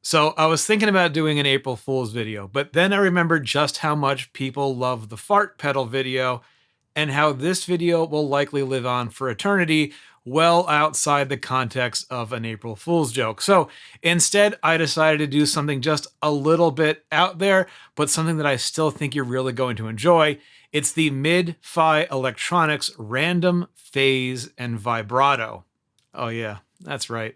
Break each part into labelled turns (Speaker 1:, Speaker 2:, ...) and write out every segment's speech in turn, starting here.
Speaker 1: So I was thinking about doing an April Fool's video, but then I remembered just how much people love the fart pedal video and how this video will likely live on for eternity, well outside the context of an April Fool's joke. So instead, I decided to do something just a little bit out there, but something that I still think you're really going to enjoy. It's the Mid-Fi Electronics Random Phase and Vibrato. Oh yeah, that's right.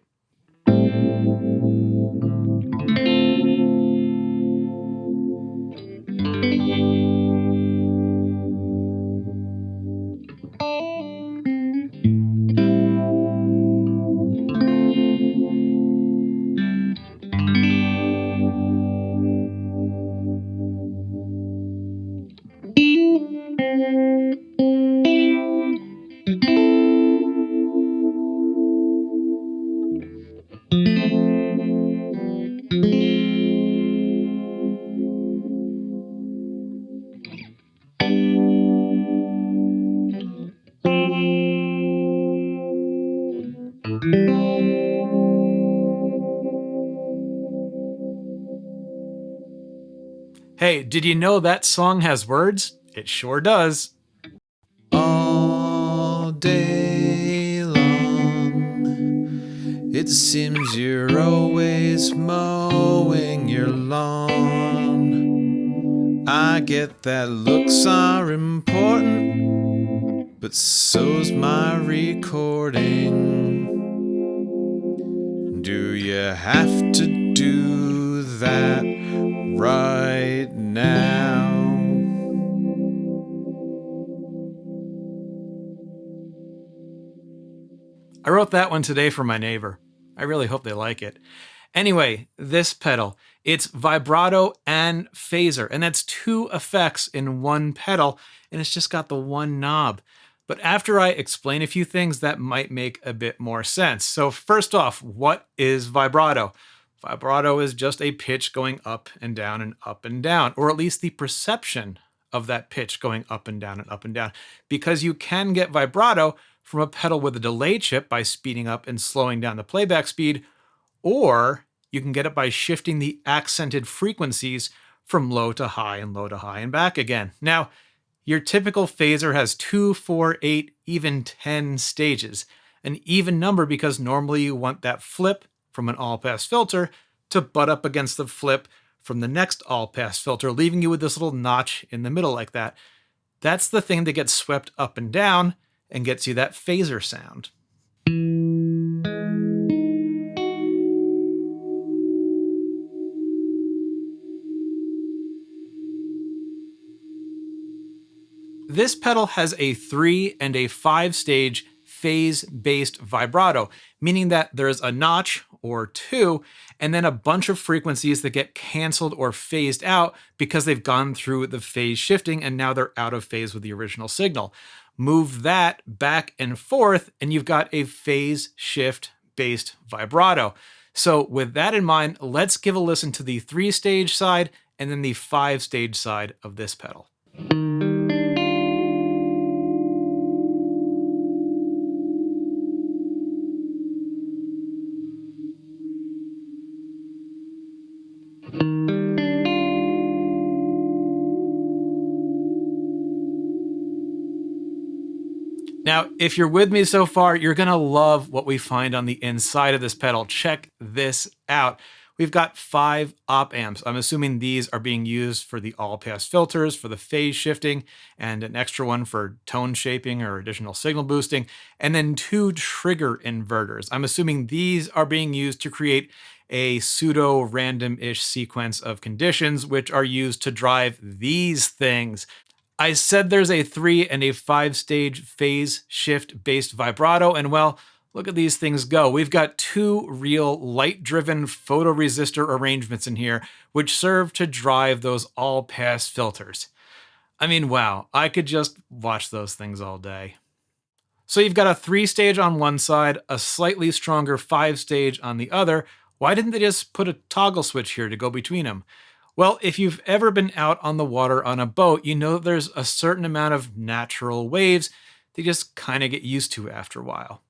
Speaker 1: Hey, did you know that song has words? It sure does.
Speaker 2: All day long, it seems you're always mowing your lawn. I get that looks are important, but so's my recording. Do you have to do that right now?
Speaker 1: I wrote that one today for my neighbor. I really hope they like it. Anyway, this pedal, it's vibrato and phaser, and that's two effects in one pedal, and it's just got the one knob. But after I explain a few things, that might make a bit more sense. So first off, what is vibrato? Vibrato is just a pitch going up and down, or at least the perception of that pitch going up and down, because you can get vibrato from a pedal with a delay chip by speeding up and slowing down the playback speed, or you can get it by shifting the accented frequencies from low to high and back again. Now, your typical phaser has 2, 4, 8, even 10 stages, an even number because normally you want that flip from an all-pass filter to butt up against the flip from the next all-pass filter, leaving you with this little notch in the middle like that. That's the thing that gets swept up and down and gets you that phaser sound. This pedal has a 3 and a 5-stage phase-based vibrato, meaning that there's a notch or 2, and then a bunch of frequencies that get canceled or phased out because they've gone through the phase shifting and now they're out of phase with the original signal. Move that back and forth, and you've got a phase shift-based vibrato. So with that in mind, let's give a listen to the 3-stage side and then the 5-stage side of this pedal. Now, if you're with me so far, you're gonna love what we find on the inside of this pedal. Check this out. We've got 5 op amps. I'm assuming these are being used for the all-pass filters, for the phase shifting, and an extra one for tone shaping or additional signal boosting, and then 2 trigger inverters. I'm assuming these are being used to create a pseudo-random-ish sequence of conditions, which are used to drive these things. I said there's a 3 and a 5-stage phase shift based vibrato, and well, look at these things go. We've got 2 real light-driven photoresistor arrangements in here, which serve to drive those all-pass filters. I mean, wow, I could just watch those things all day. So you've got a 3-stage on one side, a slightly stronger 5-stage on the other. Why didn't they just put a toggle switch here to go between them? Well, if you've ever been out on the water on a boat, you know there's a certain amount of natural waves they just kind of get used to after a while.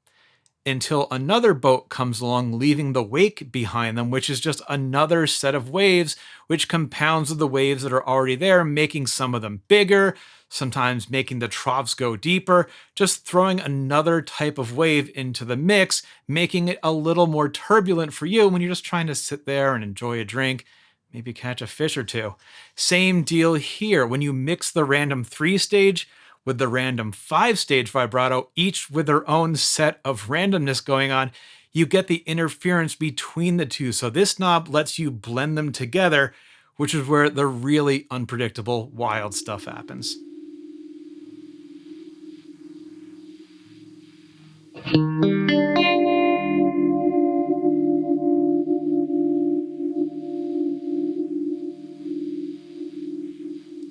Speaker 1: until another boat comes along, leaving the wake behind them, which is just another set of waves, which compounds with the waves that are already there, making some of them bigger, sometimes making the troughs go deeper, just throwing another type of wave into the mix, making it a little more turbulent for you when you're just trying to sit there and enjoy a drink, maybe catch a fish or two. Same deal here. When you mix the random 3-stage with the random 5-stage vibrato, each with their own set of randomness going on, you get the interference between the two. So this knob lets you blend them together, which is where the really unpredictable, wild stuff happens.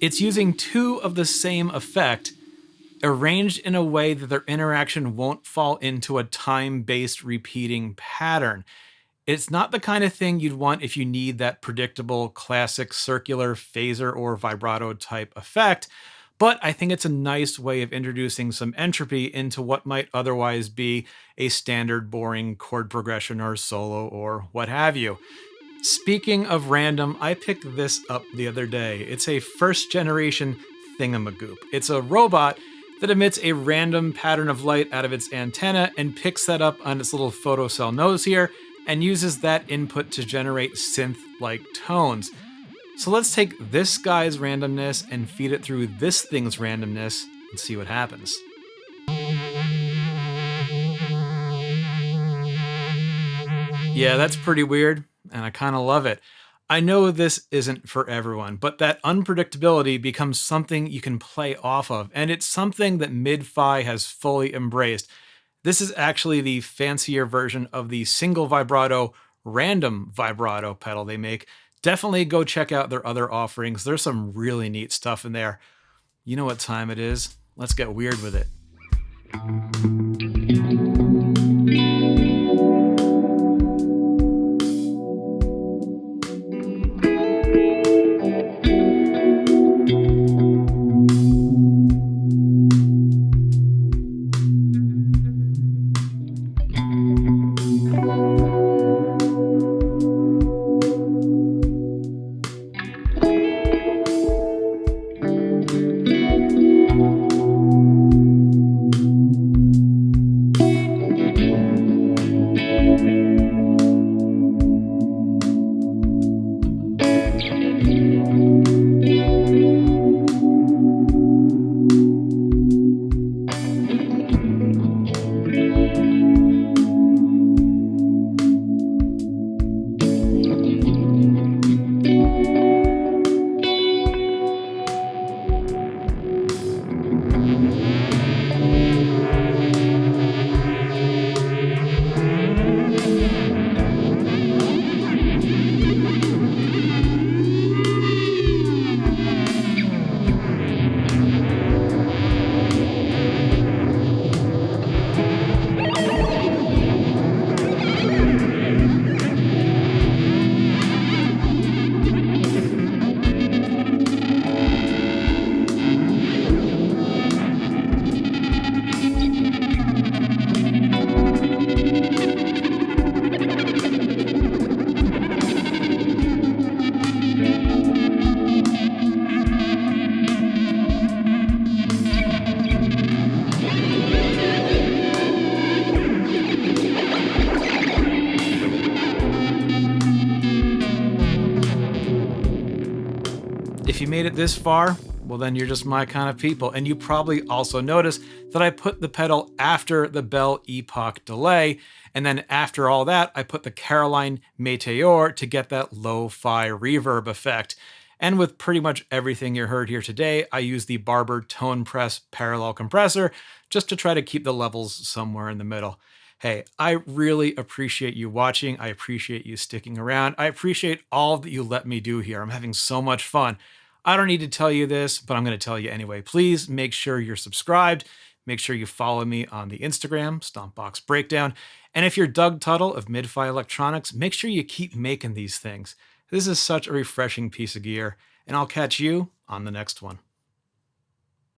Speaker 1: It's using two of the same effect, arranged in a way that their interaction won't fall into a time-based repeating pattern. It's not the kind of thing you'd want if you need that predictable classic circular phaser or vibrato type effect, but I think it's a nice way of introducing some entropy into what might otherwise be a standard boring chord progression or solo or what have you. Speaking of random, I picked this up the other day. It's a first generation Thingamagoop. It's a robot that emits a random pattern of light out of its antenna and picks that up on its little photocell nose here and uses that input to generate synth-like tones. So let's take this guy's randomness and feed it through this thing's randomness and see what happens. Yeah, that's pretty weird, and I kind of love it. I know this isn't for everyone, but that unpredictability becomes something you can play off of, and it's something that mid-fi has fully embraced. This is actually the fancier version of the single vibrato, random vibrato pedal they make. Definitely go check out their other offerings. There's some really neat stuff in there. You know what time it is. Let's get weird with it. If you made it this far, well then you're just my kind of people. And you probably also noticed that I put the pedal after the Bell Epoch delay. And then after all that, I put the Caroline Meteor to get that lo-fi reverb effect. And with pretty much everything you heard here today, I use the Barber Tone Press parallel compressor just to try to keep the levels somewhere in the middle. Hey, I really appreciate you watching. I appreciate you sticking around. I appreciate all that you let me do here. I'm having so much fun. I don't need to tell you this, but I'm going to tell you anyway. Please make sure you're subscribed. Make sure you follow me on the Instagram, Stompbox Breakdown. And if you're Doug Tuttle of Mid-Fi Electronics, make sure you keep making these things. This is such a refreshing piece of gear, and I'll catch you on the next one.